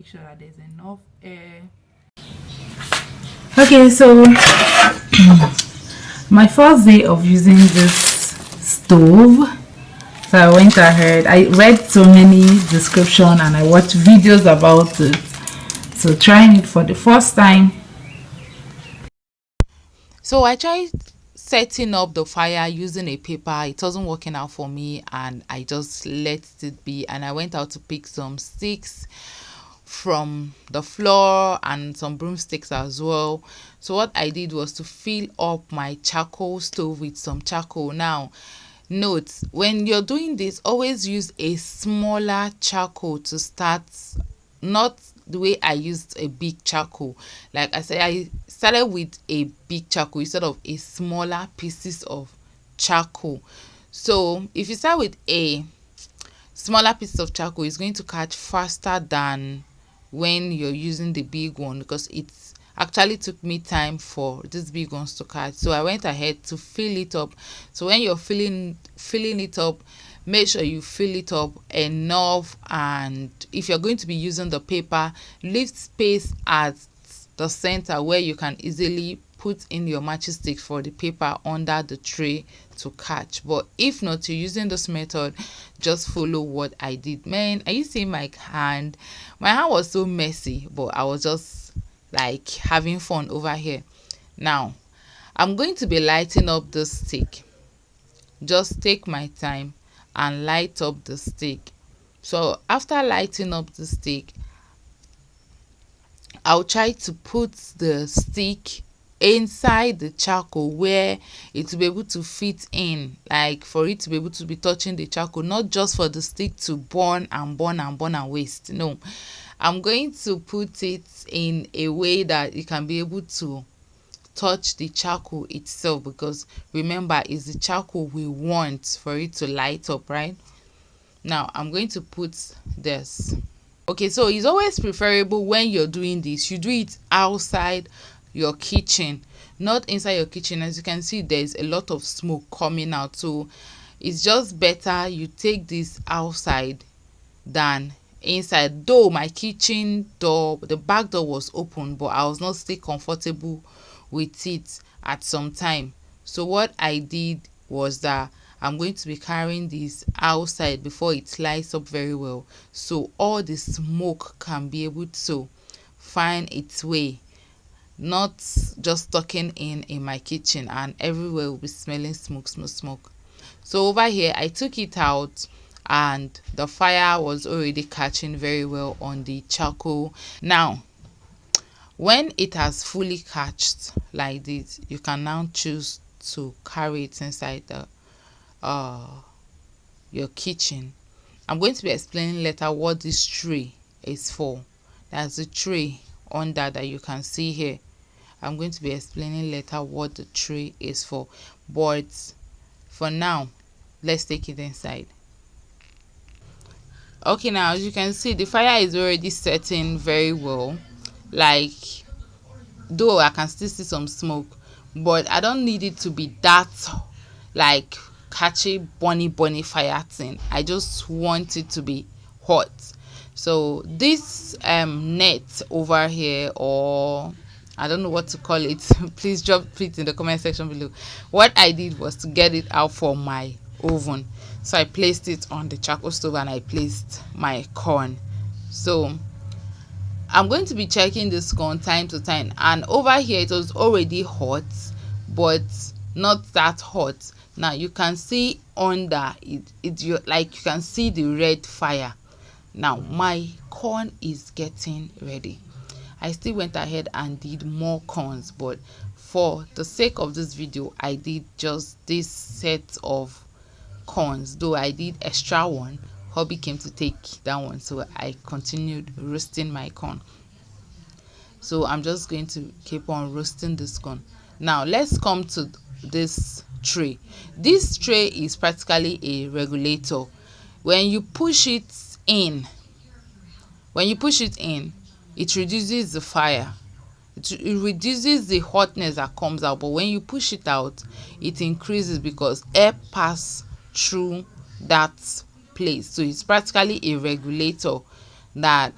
Make sure that there's enough air. Okay, so my first day of using this stove, so I went ahead, I read so many description and I watched videos about it. So trying it for the first time. So I tried setting up the fire using a paper. It wasn't working out for me and I just let it be, and I went out to pick some sticks from the floor and some broomsticks as well. So what I did was to fill up my charcoal stove with some charcoal. Now note, when you're doing this, always use a smaller charcoal to start, not the way I used a big charcoal. Like I said, I started with a big charcoal instead of a smaller pieces of charcoal. So if you start with a smaller piece of charcoal, it's going to catch faster than when you're using the big one, because it's actually took me time for these big ones to catch. So I went ahead to fill it up. So when you're filling it up, make sure you fill it up enough, and if you're going to be using the paper, leave space at the center where you can easily put in your matchstick for the paper under the tray to catch. But if not, you're using this method, just follow what I did. Man, are you seeing my hand? My hand was so messy, but I was just like having fun over here. Now I'm going to be lighting up the stick. Just take my time and light up the stick. So after lighting up the stick, I'll try to put the stick inside the charcoal where it will be able to fit in, like for it to be able to be touching the charcoal, not just for the stick to burn and burn and burn and waste. No, I'm going to put it in a way that it can be able to touch the charcoal itself, because remember, it's the charcoal we want for it to light up, right? Now I'm going to put this. Okay, so it's always preferable when you're doing this, you do it outside your kitchen, not inside your kitchen. As you can see, there's a lot of smoke coming out, so it's just better you take this outside than inside. Though my kitchen door, the back door was open, but I was not still comfortable with it at some time. So what I did was that I'm going to be carrying this outside before it lights up very well, so all the smoke can be able to find its way, not just stucking in my kitchen and everywhere will be smelling smoke. So over here I took it out and the fire was already catching very well on the charcoal. Now when it has fully catched like this, you can now choose to carry it inside the your kitchen. I'm going to be explaining later what this tray is for. That's the tray under that you can see here. I'm going to be explaining later what the tray is for, but for now let's take it inside. Okay, now as you can see, the fire is already setting very well. Like, though I can still see some smoke, but I don't need it to be that like catchy bunny fire thing. I just want it to be hot. So this net over here, or I don't know what to call it, please drop it in the comment section below. What I did was to get it out from my oven, so I placed it on the charcoal stove and I placed my corn. So I'm going to be checking this corn time to time, and over here it was already hot, but not that hot. Now you can see under it you can see the red fire. Now my corn is getting ready. I still went ahead and did more corns, but for the sake of this video I did just this set of corns, though I did extra one. Hubby came to take that one, so I continued roasting my corn. So I'm just going to keep on roasting this corn. Now let's come to this tray. This tray is practically a regulator. When you push it in, it reduces the fire, it reduces the hotness that comes out, but when you push it out it increases because air pass through that place. So it's practically a regulator that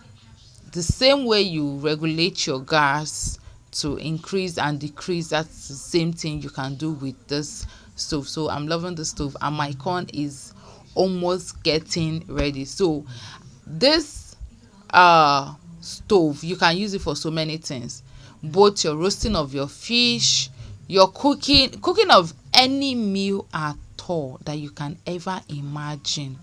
the same way you regulate your gas to increase and decrease, that's the same thing you can do with this stove. So I'm loving the stove, and my corn is almost getting ready. So this stove, you can use it for so many things, both your roasting of your fish, your cooking of any meal at all that you can ever imagine,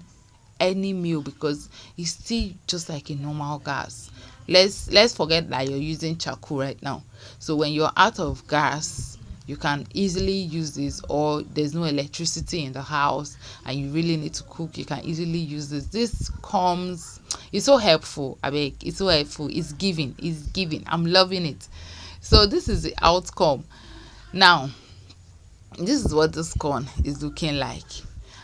any meal, because it's still just like a normal gas. Let's forget that you're using charcoal right now. So when you're out of gas, you can easily use this, or there's no electricity in the house and you really need to cook, you can easily use this comes, it's so helpful. I beg, it's so helpful. It's giving. I'm loving it. So this is the outcome. Now this is what this corn is looking like,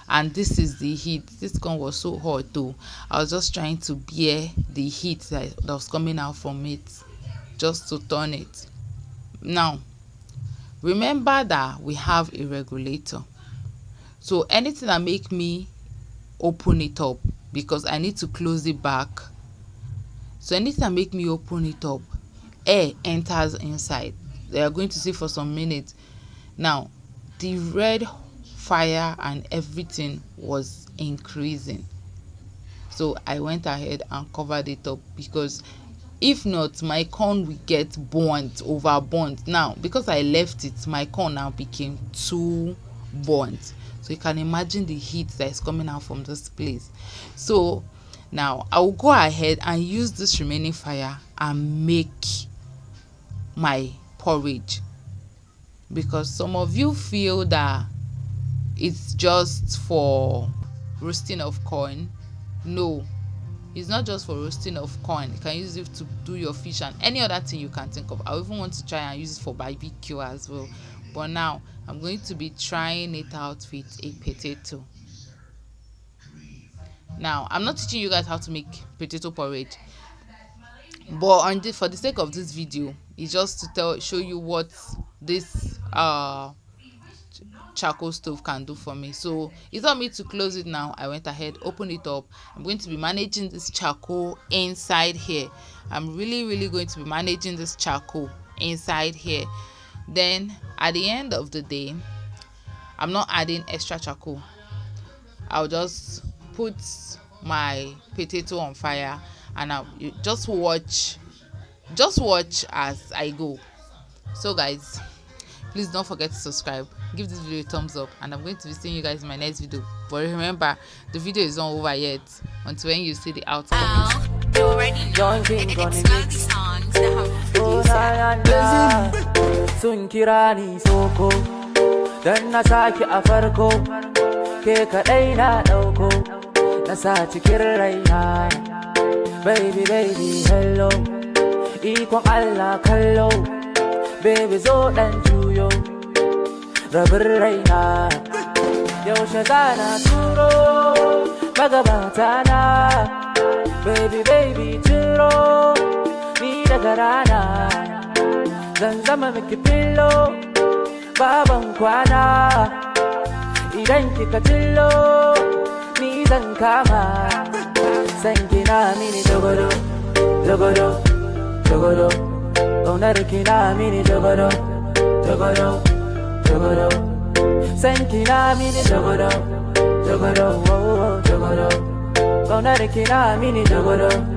and this is the heat. This corn was so hot though. I was just trying to bear the heat that was coming out from it, just to turn it. Now remember that we have a regulator, so anything that make me open it up, because I need to close it back, so anything that make me open it up, air enters inside. They are going to see for some minutes. Now the red fire and everything was increasing, so I went ahead and covered it up, because if not, my corn will get burnt. Now because I left it, my corn now became too burnt, so you can imagine the heat that is coming out from this place. So now I will go ahead and use this remaining fire and make my porridge, because some of you feel that it's just for roasting of corn. No, it's not just for roasting of corn. You can use it to do your fish and any other thing you can think of. I even want to try and use it for barbecue as well, but now I'm going to be trying it out with a potato. Now I'm not teaching you guys how to make potato porridge, but for the sake of this video, it's just to show you what this charcoal stove can do for me. So it's not me to close it now. I went ahead, open it up. I'm going to be managing this charcoal inside here. I'm really going to be managing this charcoal inside here. Then at the end of the day, I'm not adding extra charcoal. I'll just put my potato on fire, and I'll just watch as I go. So guys, please don't forget to subscribe, give this video a thumbs up, and I'm going to be seeing you guys in my next video. But remember, the video is not over yet until when you see the outcome. You already know. It's Melody songs that have sun kira ni soko dan na saki a farko, ke kadai na dauko na sa cikin raina. Baby hello, ikon Allah kallo, baby zo dan juyo rabin raina. Yaushe zana turo magabata na, baby turo ni daga rana. Zan zama miki pillow, baban kwana, idan kika tillo ni zan kama. San kina mini dogodo ƙaunar kina mini dogodo san kina mini dogodo ƙaunar kina mini dogodo.